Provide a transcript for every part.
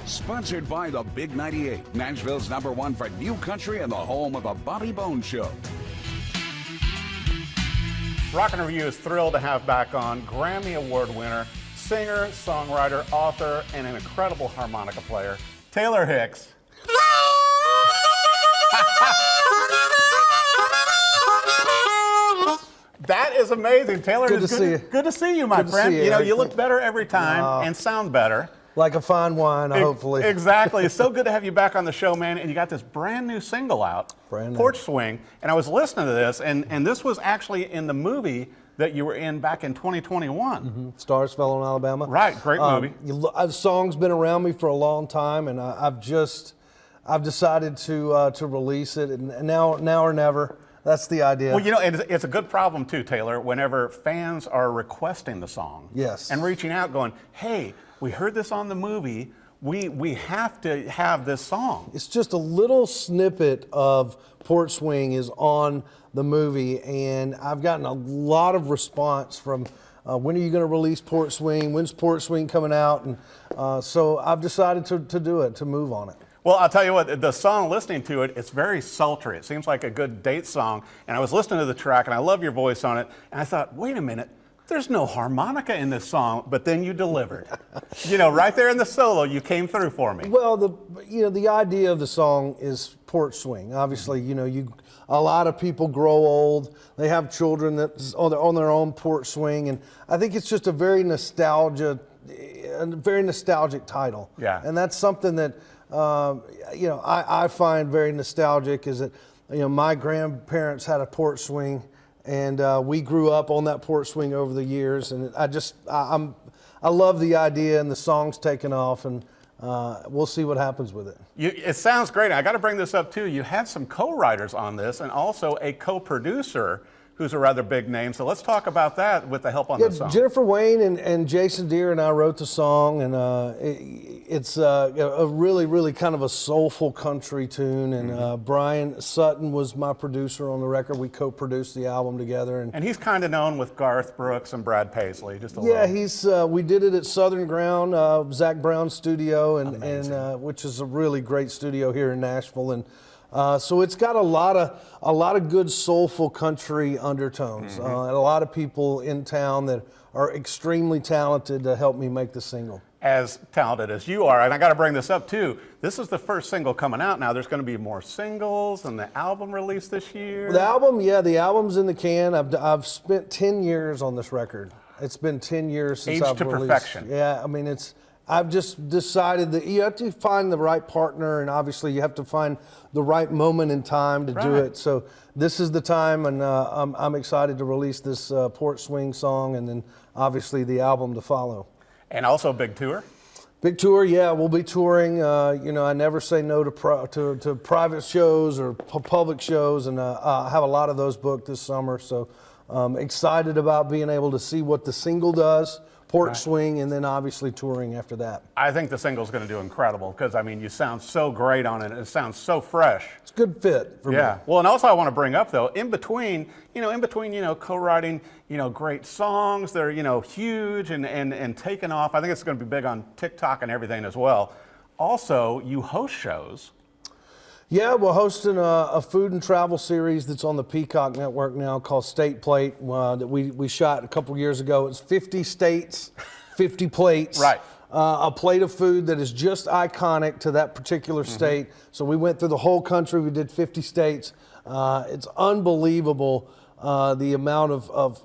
Sponsored by the Big 98, Nashville's #1 for new country and the home of the Bobby Bones Show. Rockin' Review is thrilled to have back on Grammy Award winner, singer, songwriter, author, and an incredible harmonica player, Taylor Hicks. That is amazing. Taylor, good to see you. Good to see you, my friend. You know, you look better every time and sound better. Like a fine wine, hopefully. Exactly. It's so good to have you back on the show, man. And you got this brand new single out, Porch Swing. And I was listening to this, and this was actually in the movie that you were in back in 2021. Mm-hmm. Stars Fell on Alabama. Right, great movie. The song's been around me for a long time, and I've decided to release it, and now or never. That's the idea. Well, you know, it's a good problem too, Taylor, whenever fans are requesting the song. Yes. And reaching out going, hey, we heard this on the movie. We have to have this song. It's just a little snippet of Porch Swing is on the movie, and I've gotten a lot of response from when are you going to release Porch Swing? When's Porch Swing coming out? And so I've decided to do it, to move on it. Well, I'll tell you what, the song, listening to it, it's very sultry. It seems like a good date song. And I was listening to the track, and I love your voice on it. And I thought, wait a minute, there's no harmonica in this song. But then you delivered. You know, right there in the solo, you came through for me. Well, the idea of the song is Porch Swing. Obviously, you know, a lot of people grow old. They have children that's on their own porch swing, and I think it's just a very nostalgic title. Yeah. And that's something that you know, I find very nostalgic, is that, you know, my grandparents had a porch swing, and we grew up on that porch swing over the years, and I love the idea, and the song's taken off, and we'll see what happens with it. It sounds great. I got to bring this up too. You had some co-writers on this, and also a co-producer who's a rather big name. So let's talk about that with the help on the song. Jennifer Wayne and Jason Deere and I wrote the song, and it's a really, really kind of a soulful country tune. And Bryan Sutton was my producer on the record. We co-produced the album together. And he's kind of known with Garth Brooks and Brad Paisley, just a yeah, little. we did it at Southern Ground, Zach Brown's studio, and which is a really great studio here in Nashville. And so it's got a lot of good soulful country undertones, and a lot of people in town that are extremely talented to help me make the single. As talented as you are, and I got to bring this up too. This is the first single coming out now. There's going to be more singles, and the album released this year. The album's in the can. I've spent 10 years on this record. It's been 10 years since I've released. Age to perfection. Yeah, I mean I've just decided that you have to find the right partner, and obviously you have to find the right moment in time to do it. So this is the time, and I'm excited to release this Porch Swing song, and then obviously the album to follow. And also a big tour. Big tour, yeah. We'll be touring. You know, I never say no to private shows or public shows, and I have a lot of those booked this summer. So excited about being able to see what the single does. Porch Swing, and then obviously touring after that. I think the single's going to do incredible because, I mean, you sound so great on it. It sounds so fresh. It's a good fit for me. Yeah. Well, and also I want to bring up, though, in between, co-writing, great songs, they're, huge and taking off. I think it's going to be big on TikTok and everything as well. Also, you host shows. Yeah, we're hosting a food and travel series that's on the Peacock Network now called State Plate that we shot a couple years ago. It's 50 states, 50 plates. Right. A plate of food that is just iconic to that particular state. So we went through the whole country. We did 50 states. It's unbelievable the amount of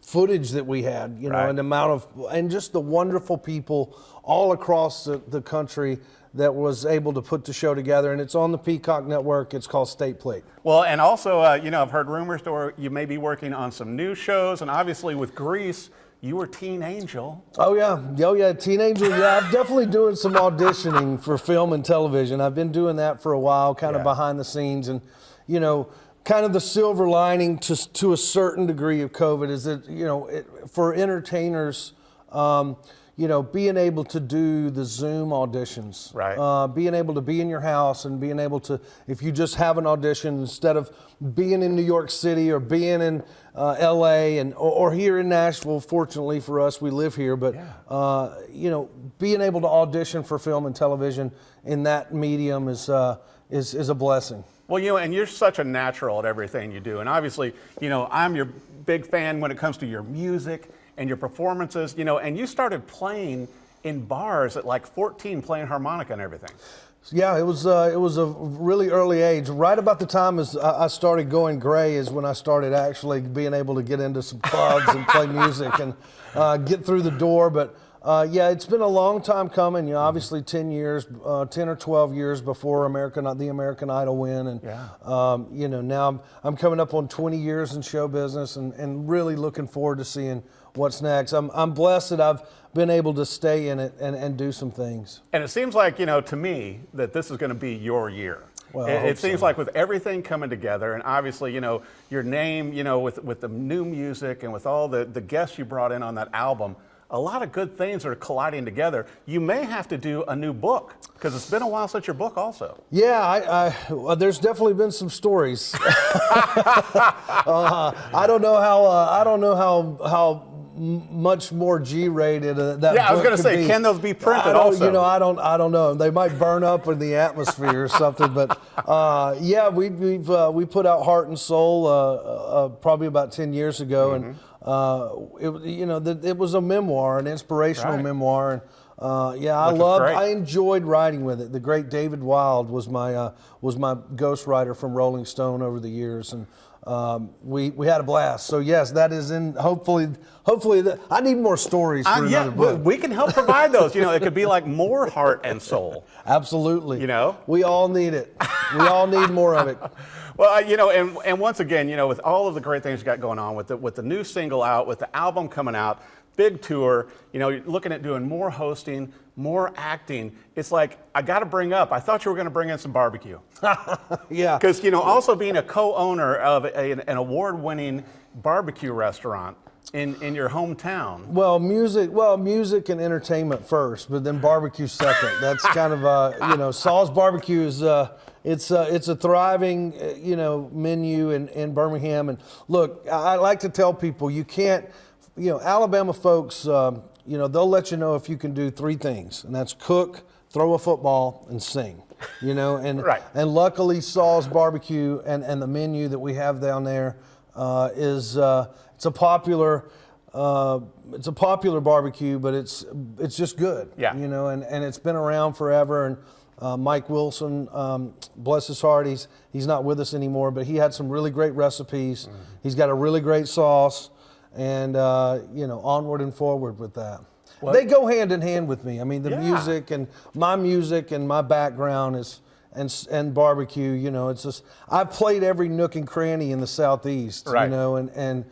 footage that we had, and just the wonderful people all across the country that was able to put the show together, and it's on the Peacock Network. It's called State Plate. Well, and also, I've heard rumors that you may be working on some new shows, and obviously with Grease, you were Teen Angel. Oh yeah, Teen Angel. Yeah, I'm definitely doing some auditioning for film and television. I've been doing that for a while, kind of behind the scenes, and kind of the silver lining to a certain degree of COVID is that for entertainers. being able to do the Zoom auditions, Right. being able to be in your house and being able to, if you just have an audition, instead of being in New York City or being in LA or here in Nashville, fortunately for us, we live here, but being able to audition for film and television in that medium is a blessing. Well, and you're such a natural at everything you do. And obviously, I'm your big fan when it comes to your music and your performances, and you started playing in bars at like 14, playing harmonica and everything. Yeah, it was a really early age. Right about the time as I started going gray is when I started actually being able to get into some clubs and play music and get through the door. But it's been a long time coming. Obviously 10 or 12 years before the American Idol win, and now I'm coming up on 20 years in show business, and really looking forward to seeing what's next. I'm blessed that I've been able to stay in it and do some things. And it seems like, to me, that this is going to be your year. Well, it seems like with everything coming together, and obviously, your name, with the new music and with all the guests you brought in on that album, a lot of good things are colliding together. You may have to do a new book, because it's been a while since your book also. Yeah, there's definitely been some stories. I don't know how much more G-rated that. Yeah, I was book going to could say, be. can those be printed I don't, also? I don't know. They might burn up in the atmosphere or something. But we put out Heart and Soul probably about 10 years ago, and it was a memoir, an inspirational memoir, and I enjoyed writing with it. The great David Wild was my ghostwriter from Rolling Stone over the years, and we had a blast. So yes, that is in. Hopefully, I need more stories for another book. We can help provide those. It could be like more Heart and Soul. Absolutely. We all need it. We all need more of it. Well, and once again, with all of the great things you got going on, with the new single out, with the album coming out, big tour, you're looking at doing more hosting, more acting. It's like, I got to bring up, I thought you were going to bring in some barbecue. Yeah. Because, also being a co-owner of an award-winning barbecue restaurant in your hometown. Well, music and entertainment first, but then barbecue second. That's kind of, Saul's Barbecue is, it's a thriving, menu in Birmingham. And look, I like to tell people, you can't, Alabama folks, they'll let you know if you can do three things, and that's cook, throw a football, and sing. And Right. And luckily Saul's Barbecue and the menu that we have down there is it's a popular barbecue, but it's just good. Yeah. And it's been around forever. And Mike Wilson, bless his heart, he's not with us anymore, but he had some really great recipes. Mm. He's got a really great sauce, and onward and forward with that. What? They go hand in hand with me. I mean, the music and my background is and barbecue. It's just, I've played every nook and cranny in the Southeast. Right. And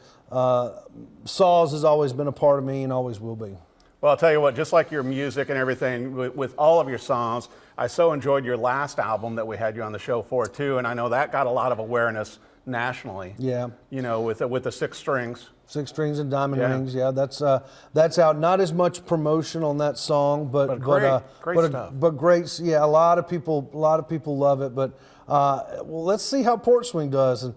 Saul's has always been a part of me and always will be. Well, I'll tell you what, just like your music and everything, with all of your songs, I so enjoyed your last album that we had you on the show for too, and I know that got a lot of awareness nationally. Yeah. With the Six Strings. Six Strings and Diamond Rings. Yeah, that's out. Not as much promotion on that song, but great stuff. But great. Yeah, a lot of people love it. But well, let's see how Porch Swing does. And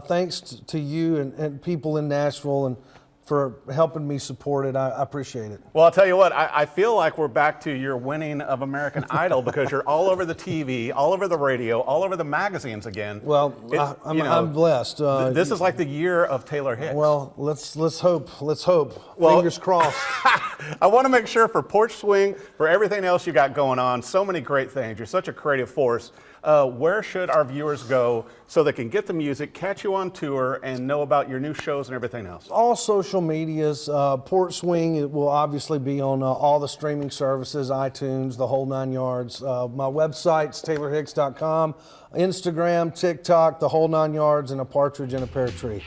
thanks to you and people in Nashville and for helping me support it. I appreciate it. Well, I'll tell you what, I feel like we're back to your winning of American Idol because you're all over the TV, all over the radio, all over the magazines again. Well, I'm blessed. This is like the year of Taylor Hicks. Well, let's hope. Well, fingers crossed. I want to make sure for Porch Swing, for everything else you got going on, so many great things. You're such a creative force. Where should our viewers go so they can get the music, catch you on tour, and know about your new shows and everything else? All social medias. Porch Swing, it will obviously be on all the streaming services, iTunes, the whole 9 yards. My website's taylorhicks.com, Instagram, TikTok, the whole 9 yards, and a partridge in a pear tree.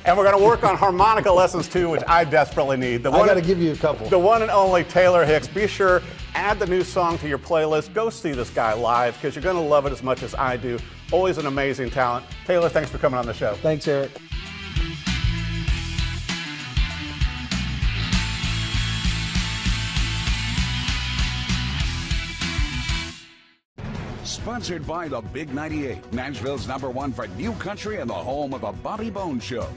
And we're going to work on harmonica lessons too, which I desperately need. I got to give you a couple. The one and only Taylor Hicks. Be sure, add the new song to your playlist. Go see this guy live because you're going to love it as much as I do. Always an amazing talent. Taylor, thanks for coming on the show. Thanks, Eric. Sponsored by the Big 98, Nashville's #1 for new country and the home of the Bobby Bones Show.